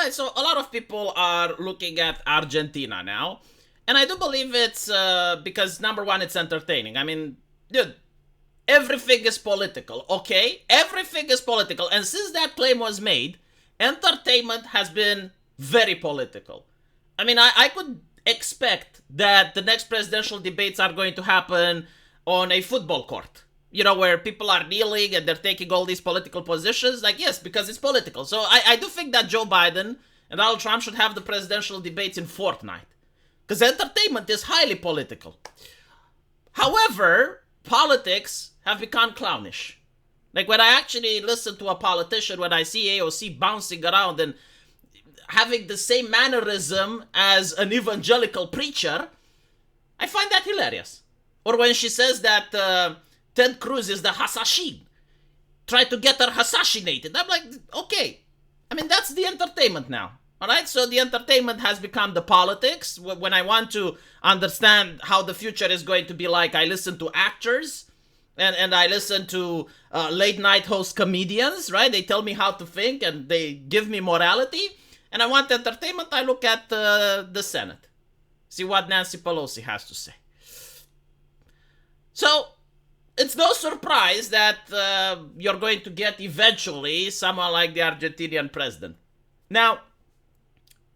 right, so a lot of people are looking at Argentina now, and I do believe it's because number one, it's entertaining. I mean, dude, everything is political, okay? Everything is political, and since that claim was made, entertainment has been very political. I mean, I could expect that the next presidential debates are going to happen on a football court. You know, where people are kneeling and they're taking all these political positions. Like, yes, because it's political. So I do think that Joe Biden and Donald Trump should have the presidential debates in Fortnite. Because entertainment is highly political. However, politics have become clownish. Like, when I actually listen to a politician, when I see AOC bouncing around and having the same mannerism as an evangelical preacher, I find that hilarious. Or when she says that Ted Cruz is the Hasashin, try to get her assassinated. I'm like, okay. I mean, that's the entertainment now. All right, so the entertainment has become the politics. When I want to understand how the future is going to be like, I listen to actors and I listen to late night host comedians, right? They tell me how to think and they give me morality. And I want entertainment, I look at the Senate. See what Nancy Pelosi has to say. So, it's no surprise that you're going to get eventually someone like the Argentinian president. Now,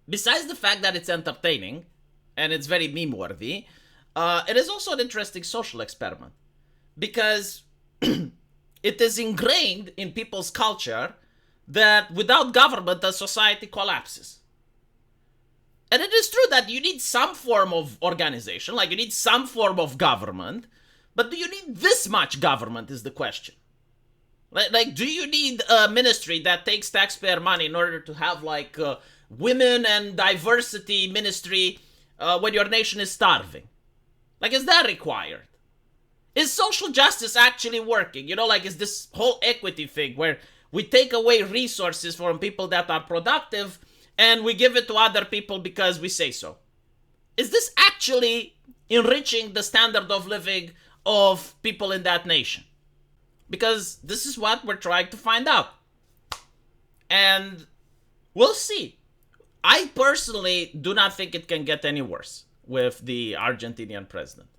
besides the fact that it's entertaining and it's very meme-worthy, it is also an interesting social experiment because it is ingrained in people's culture that without government, the society collapses. And it is true that you need some form of organization, like you need some form of government. But do you need this much government is the question. Like, do you need a ministry that takes taxpayer money in order to have, like, women and diversity ministry when your nation is starving? Like, is that required? Is social justice actually working? You know, like, is this whole equity thing where we take away resources from people that are productive and we give it to other people because we say so? Is this actually enriching the standard of living of people in that nation? Because this is what we're trying to find out. And we'll see. I personally do not think it can get any worse with the Argentinian president.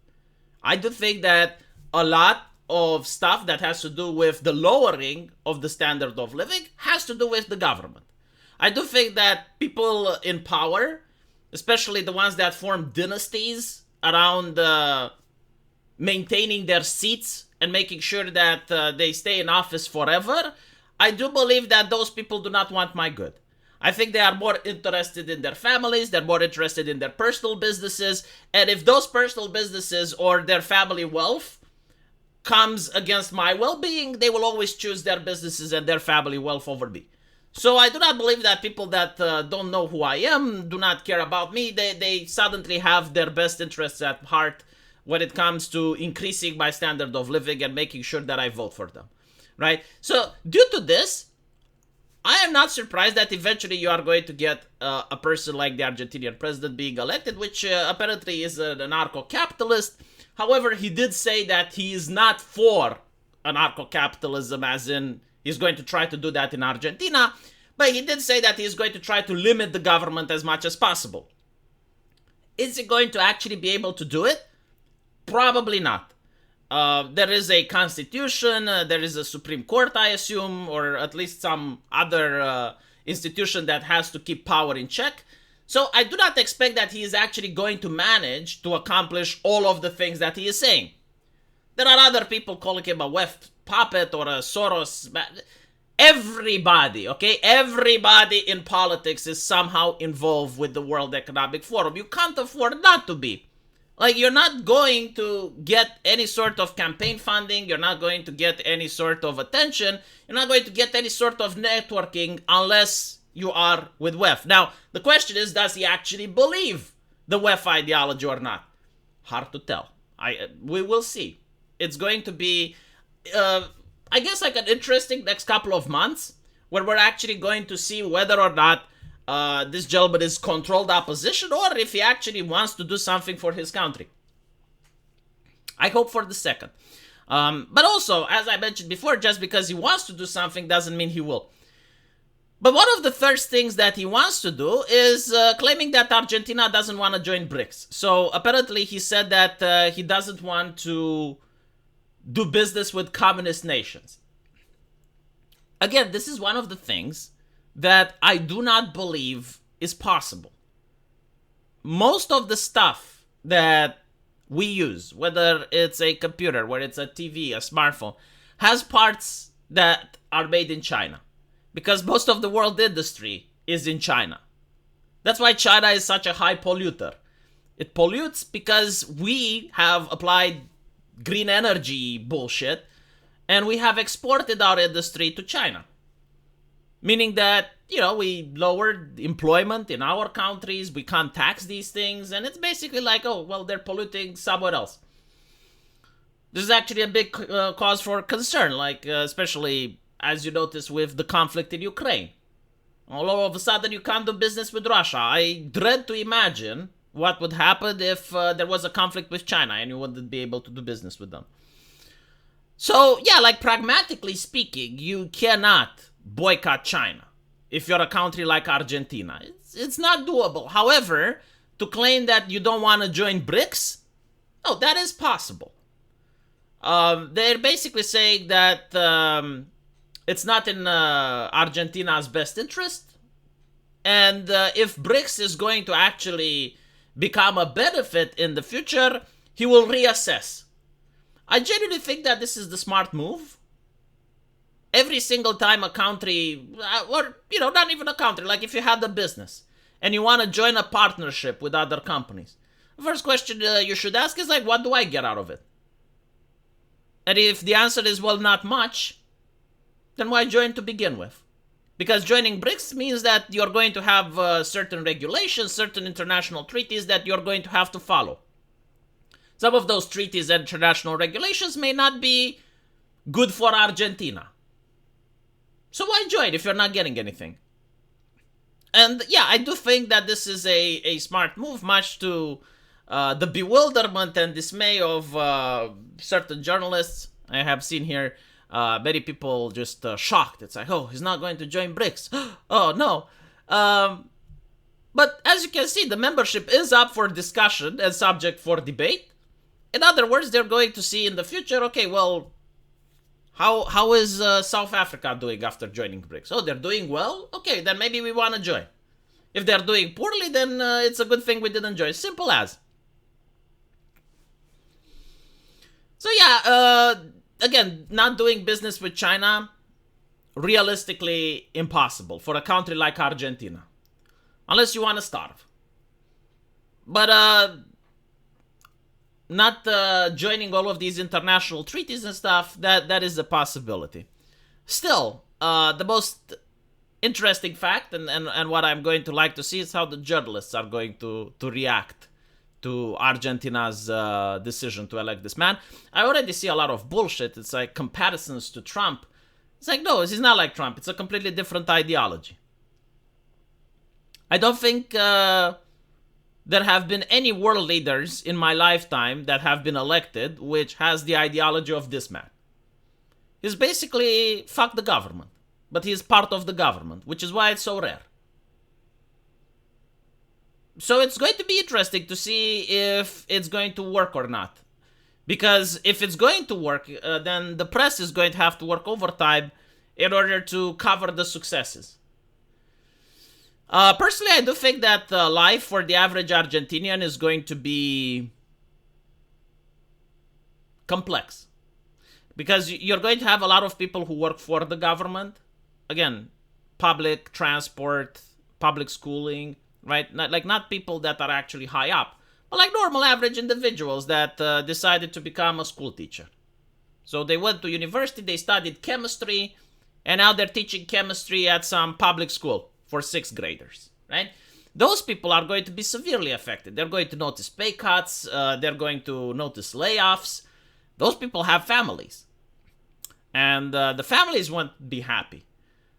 I do think that a lot of stuff that has to do with the lowering of the standard of living has to do with the government. I do think that people in power, especially the ones that form dynasties around maintaining their seats and making sure that they stay in office forever, I do believe that those people do not want my good. I think they are more interested in their families, they're more interested in their personal businesses, and if those personal businesses or their family wealth comes against my well-being, they will always choose their businesses and their family wealth over me. So I do not believe that people that don't know who I am, do not care about me, they suddenly have their best interests at heart when it comes to increasing my standard of living and making sure that I vote for them, right? So due to this, I am not surprised that eventually you are going to get a person like the Argentinian president being elected, which apparently is an anarcho-capitalist. However, he did say that he is not for anarcho-capitalism, as in he's going to try to do that in Argentina, but he did say that he's going to try to limit the government as much as possible. Is he going to actually be able to do it? Probably not. There is a constitution, there is a Supreme Court, I assume, or at least some other institution that has to keep power in check. So I do not expect that he is actually going to manage to accomplish all of the things that he is saying. There are other people calling him a weft puppet or a Soros. Everybody, okay? Everybody in politics is somehow involved with the World Economic Forum. You can't afford not to be. Like, you're not going to get any sort of campaign funding. You're not going to get any sort of attention. You're not going to get any sort of networking unless you are with WEF. Now, the question is, does he actually believe the WEF ideology or not? Hard to tell. We will see. It's going to be, I guess, like an interesting next couple of months where we're actually going to see whether or not this gentleman is controlled opposition or if he actually wants to do something for his country. I hope for the second. But also, as I mentioned before, just because he wants to do something doesn't mean he will. But one of the first things that he wants to do is claiming that Argentina doesn't want to join BRICS. So apparently he said that he doesn't want to do business with communist nations. Again, this is one of the things that I do not believe is possible. Most of the stuff that we use, whether it's a computer, whether it's a TV, a smartphone, has parts that are made in China. Because most of the world industry is in China. That's why China is such a high polluter. It pollutes because we have applied green energy bullshit and we have exported our industry to China. Meaning that, we lowered employment in our countries, we can't tax these things, and it's basically like, oh, well, they're polluting somewhere else. This is actually a big cause for concern, like especially as you notice with the conflict in Ukraine. All of a sudden you can't do business with Russia. I dread to imagine what would happen if there was a conflict with China and you wouldn't be able to do business with them. So yeah, like pragmatically speaking, you cannot boycott China if you're a country like Argentina. It's not doable. However, to claim that you don't want to join BRICS, no, that is possible. They're basically saying that it's not in Argentina's best interest. And if BRICS is going to actually become a benefit in the future, he will reassess. I genuinely think that this is the smart move. Every single time a country, or, not even a country, like if you had a business and you want to join a partnership with other companies, the first question you should ask is like, what do I get out of it? And if the answer is, well, not much, then why join to begin with? Because joining BRICS means that you're going to have certain regulations, certain international treaties that you're going to have to follow. Some of those treaties and international regulations may not be good for Argentina. So why join if you're not getting anything? And yeah, I do think that this is a smart move, much to the bewilderment and dismay of certain journalists. I have seen here many people just shocked. It's like, oh, he's not going to join BRICS. Oh, no. But as you can see, the membership is up for discussion and subject for debate. In other words, they're going to see in the future, okay, well, how is South Africa doing after joining BRICS? Oh, they're doing well? Okay, then maybe we want to join. If they're doing poorly, then it's a good thing we didn't join. Simple as. So yeah, again, not doing business with China, realistically impossible for a country like Argentina. Unless you want to starve. But not joining all of these international treaties and stuff, that is a possibility. Still, the most interesting fact, and what I'm going to like to see, is how the journalists are going to react to Argentina's decision to elect this man. I already see a lot of bullshit. It's like comparisons to Trump. It's like, no, he's not like Trump. It's a completely different ideology. I don't think there have been any world leaders in my lifetime that have been elected which has the ideology of this man. He's basically fuck the government, but he's part of the government, which is why it's so rare. So it's going to be interesting to see if it's going to work or not. Because if it's going to work, then the press is going to have to work overtime in order to cover the successes. Personally, I do think that life for the average Argentinian is going to be complex. Because you're going to have a lot of people who work for the government. Again, public transport, public schooling, right? Not people that are actually high up, but like normal average individuals that decided to become a school teacher. So they went to university, they studied chemistry, and now they're teaching chemistry at some public school for sixth graders, right? Those people are going to be severely affected. They're going to notice pay cuts, they're going to notice layoffs. Those people have families. And the families won't be happy.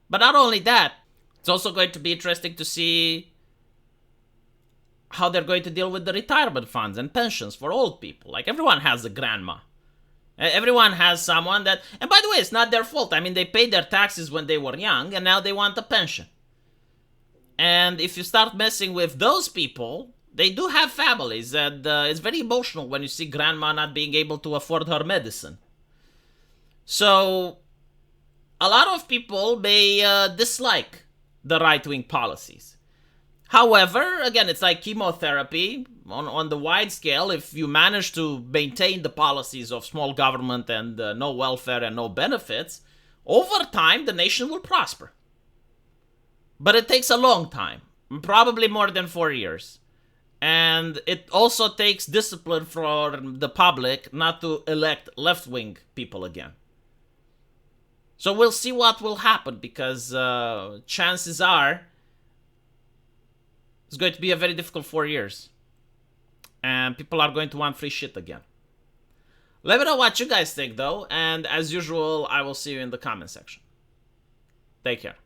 But not only that, it's also going to be interesting to see how they're going to deal with the retirement funds and pensions for old people. Like, everyone has a grandma. Everyone has someone that... And by the way, it's not their fault. I mean, they paid their taxes when they were young, and now they want a pension. And if you start messing with those people, they do have families, and it's very emotional when you see grandma not being able to afford her medicine. So, a lot of people may dislike the right-wing policies. However, again, it's like chemotherapy. On the wide scale, if you manage to maintain the policies of small government and no welfare and no benefits, over time, the nation will prosper. But it takes a long time, probably more than 4 years. And it also takes discipline for the public not to elect left-wing people again. So we'll see what will happen, because chances are it's going to be a very difficult 4 years. And people are going to want free shit again. Let me know what you guys think, though. And as usual, I will see you in the comment section. Take care.